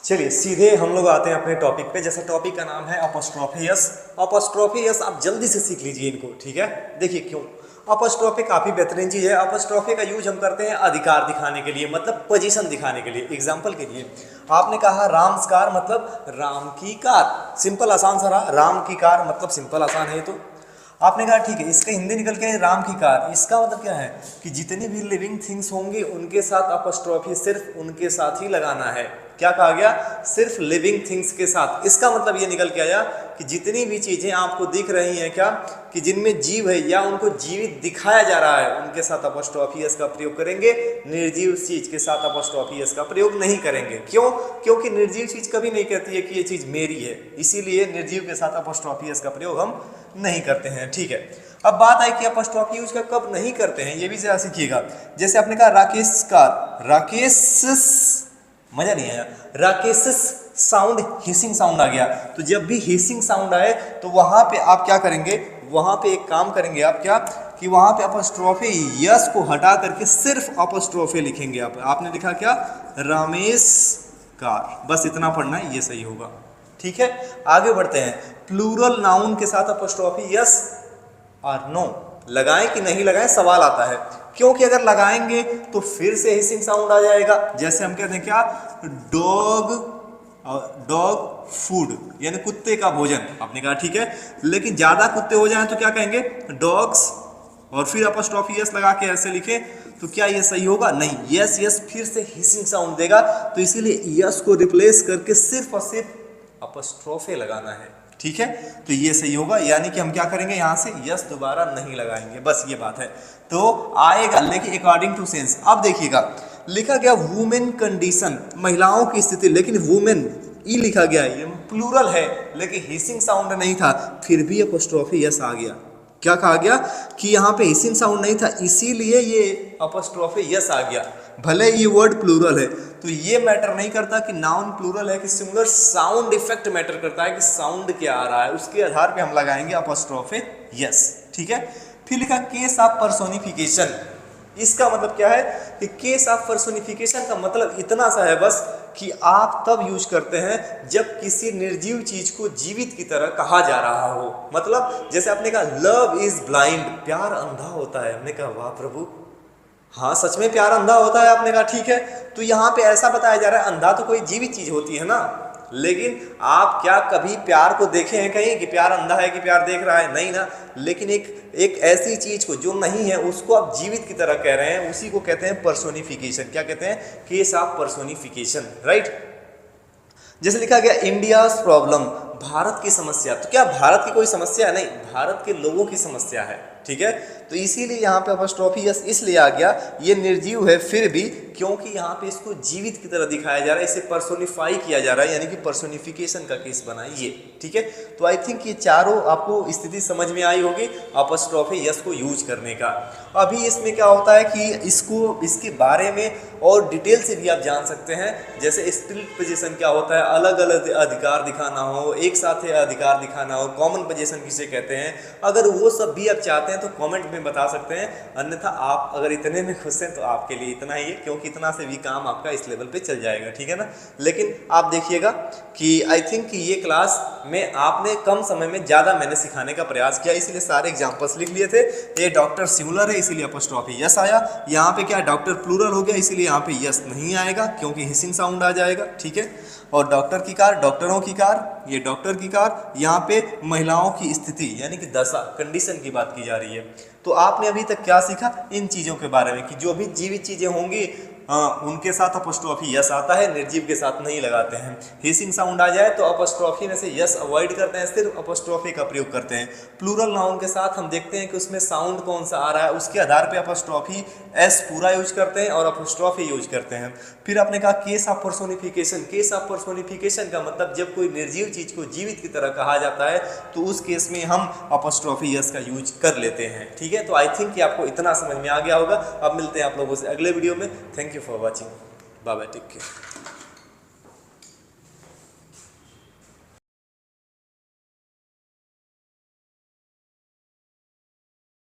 चलिए सीधे हम लोग आते हैं अपने टॉपिक पे। जैसा टॉपिक का नाम है अपॉस्ट्रोफी यस। अपॉस्ट्रोफी यस आप जल्दी से सीख लीजिए इनको, ठीक है। देखिए क्यों अपॉस्ट्रोफी काफ़ी बेहतरीन चीज़ है। अपॉस्ट्रोफी का यूज हम करते हैं अधिकार दिखाने के लिए, मतलब पोजीशन दिखाने के लिए। एग्जाम्पल के लिए आपने कहा राम्स कार, मतलब राम की कार। सिंपल आसान सा रहा, राम की कार मतलब सिंपल आसान है। तो आपने कहा ठीक है, इसका हिंदी निकल के राम की कार। इसका मतलब क्या है कि जितनी भी लिविंग थिंग्स होंगे उनके साथ अपॉस्ट्रोफी सिर्फ उनके साथ ही लगाना है। क्या कहा गया? सिर्फ लिविंग थिंग्स के साथ। इसका मतलब ये निकल के आया कि जितनी भी चीजें आपको दिख रही हैं क्या, कि जिनमें जीव है या उनको जीवित दिखाया जा रहा है, उनके साथ अपॉस्ट्रोफी एस का प्रयोग करेंगे। निर्जीव चीज के साथ अपॉस्ट्रोफी एस का प्रयोग नहीं करेंगे। क्यों? क्योंकि निर्जीव चीज कभी नहीं कहती है कि ये चीज मेरी है, इसीलिए निर्जीव के साथ अपॉस्ट्रोफी एस का प्रयोग हम नहीं करते हैं, ठीक है। अब बात आई कि अपॉस्ट्रोफी यूज का कब नहीं करते हैं, ये भी जरा सीखिएगा। जैसे आपने कहा राकेश कार, राकेश, मजा नहीं आया, राकेश साउंड हिसिंग साउंड आ गया। तो जब भी हिसिंग साउंड आए तो वहां पे आप क्या करेंगे, वहां पे एक काम करेंगे आप, क्या कि वहां पे अपॉस्ट्रोफी यस को हटा करके सिर्फ अपॉस्ट्रोफी लिखेंगे। आपने लिखा क्या? रमेश कार। बस इतना पढ़ना है, ये सही होगा, ठीक है। आगे बढ़ते हैं। प्लूरल नाउन के साथ अपॉस्ट्रोफी यस और नो लगाएं कि नहीं लगाएं, सवाल आता है। क्योंकि अगर लगाएंगे तो फिर से हिसिंग साउंड आ जाएगा। जैसे हम कहते हैं क्या, डॉग, डॉग फूड यानी कुत्ते का भोजन। आपने कहा ठीक है, लेकिन ज्यादा कुत्ते हो जाएं तो क्या कहेंगे? डॉग्स, और फिर अपॉस्ट्रोफी यस लगा के ऐसे लिखे तो क्या ये सही होगा? नहीं, यस यस फिर से हिसिंग साउंड देगा, तो इसीलिए यस को रिप्लेस करके सिर्फ और सिर्फ अपॉस्ट्रोफी लगाना है, ठीक है। तो ये सही होगा, यानी कि हम क्या करेंगे, यहां से यस दोबारा नहीं लगाएंगे, बस ये बात है। तो आएगा, लेकिन अकॉर्डिंग टू सेंस। अब देखिएगा लिखा गया वुमेन कंडीशन, महिलाओं की स्थिति, लेकिन वुमेन ई लिखा गया, ये प्लूरल है लेकिन हिसिंग साउंड नहीं था, फिर भी अपॉस्ट्रोफी यस आ गया। क्या कहा गया कि यहाँ पे हिसिंग साउंड नहीं था, इसीलिए ये अपॉस्ट्रोफी यस आ गया। भले ये वर्ड प्लूरल है, तो ये मैटर नहीं करता कि नाउन प्लूरल है कि सिंगुलर, साउंड इफेक्ट मैटर करता है कि साउंड क्या आ रहा है, उसके आधार पे हम लगाएंगे अपॉस्ट्रोफी यस, ठीक है। फिर लिखा केस ऑफ पर्सोनिफिकेशन। इसका मतलब क्या है कि केस ऑफ पर्सोनिफिकेशन का मतलब इतना सा है बस कि आप तब यूज करते हैं जब किसी निर्जीव चीज को जीवित की तरह कहा जा रहा हो। मतलब जैसे आपने कहा लव इज ब्लाइंड, प्यार अंधा होता है। हमने कहा वाह प्रभु, हाँ सच में प्यार अंधा होता है। आपने कहा ठीक है, तो यहाँ पे ऐसा बताया जा रहा है अंधा तो कोई जीवित चीज होती है ना, लेकिन आप क्या कभी प्यार को देखे हैं कहीं कि प्यार अंधा है कि प्यार देख रहा है? नहीं ना। लेकिन एक ऐसी चीज को जो नहीं है उसको आप जीवित की तरह कह रहे हैं, उसी को कहते हैं पर्सोनिफिकेशन। क्या कहते हैं? Case of personification, right. जैसे लिखा गया इंडियाज प्रॉब्लम, भारत की समस्या। तो क्या भारत की कोई समस्या है? नहीं, भारत के लोगों की समस्या है, ठीक है। तो इसीलिए यहाँ पे अपॉस्ट्रोफी यस इसलिए आ गया, ये निर्जीव है फिर भी, क्योंकि यहाँ पे इसको जीवित की तरह दिखाया जा रहा है, इसे पर्सोनिफाई किया जा रहा है, यानी कि पर्सोनिफिकेशन का केस बना ये, ठीक है। तो आई थिंक ये चारों आपको स्थिति समझ में आई होगी अपॉस्ट्रोफी यस को यूज करने का। अभी इसमें क्या होता है कि इसके बारे में और डिटेल से भी आप जान सकते हैं। जैसे स्प्लिट पोजीशन क्या होता है, अलग अलग अधिकार दिखाना हो, एक साथ अधिकार दिखाना हो, कॉमन पोजीशन किसे कहते हैं, अगर वो सब भी आप चाहते हैं तो कमेंट में बता सकते हैं। अन्यथा आप अगर इतने में खुश हैं तो आपके लिए इतना ही है, क्योंकि इतना से भी काम आपका इस लेवल पे चल जाएगा, ठीक है ना। लेकिन आप देखिएगा कि आई थिंक कि ये क्लास में आपने कम समय में ज़्यादा मैंने सिखाने का प्रयास किया, इसीलिए सारे एग्जाम्पल्स लिख लिए थे। ये डॉक्टर सिंगुलर है इसीलिए अपॉस्ट्रोफी यस आया, यहाँ पे क्या डॉक्टर प्लूरल हो गया इसीलिए यहाँ पे यस नहीं आएगा क्योंकि हिसिंग साउंड आ जाएगा, ठीक है। और डॉक्टर की कार, डॉक्टरों की कार, ये डॉक्टर की कार, यहाँ पे महिलाओं की स्थिति यानी कि दशा, कंडीशन की बात की जा रही है। तो आपने अभी तक क्या सीखा इन चीज़ों के बारे में कि जो भी जीवित चीज़ें होंगी उनके साथ अपॉस्ट्रोफी यस आता है, निर्जीव के साथ नहीं लगाते हैं। हिसिंग साउंड आ जाए तो अपॉस्ट्रोफी में से यस अवॉइड करते हैं, सिर्फ अपॉस्ट्रोफी का प्रयोग करते हैं। प्लूरल नाउन के साथ हम देखते हैं कि उसमें साउंड कौन सा आ रहा है, उसके आधार पे अपॉस्ट्रोफी एस पूरा यूज करते हैं और अपॉस्ट्रोफी यूज करते हैं। फिर आपने कहा case of personification. Case of personification का मतलब जब कोई निर्जीव चीज को जीवित की तरह कहा जाता है तो उस केस में हम अपॉस्ट्रोफी यस का यूज कर लेते हैं, ठीक है। तो आई थिंक कि आपको इतना समझ में आ गया होगा। अब मिलते हैं आप लोगों से अगले वीडियो में। Thank you for watching, bye bye, take care.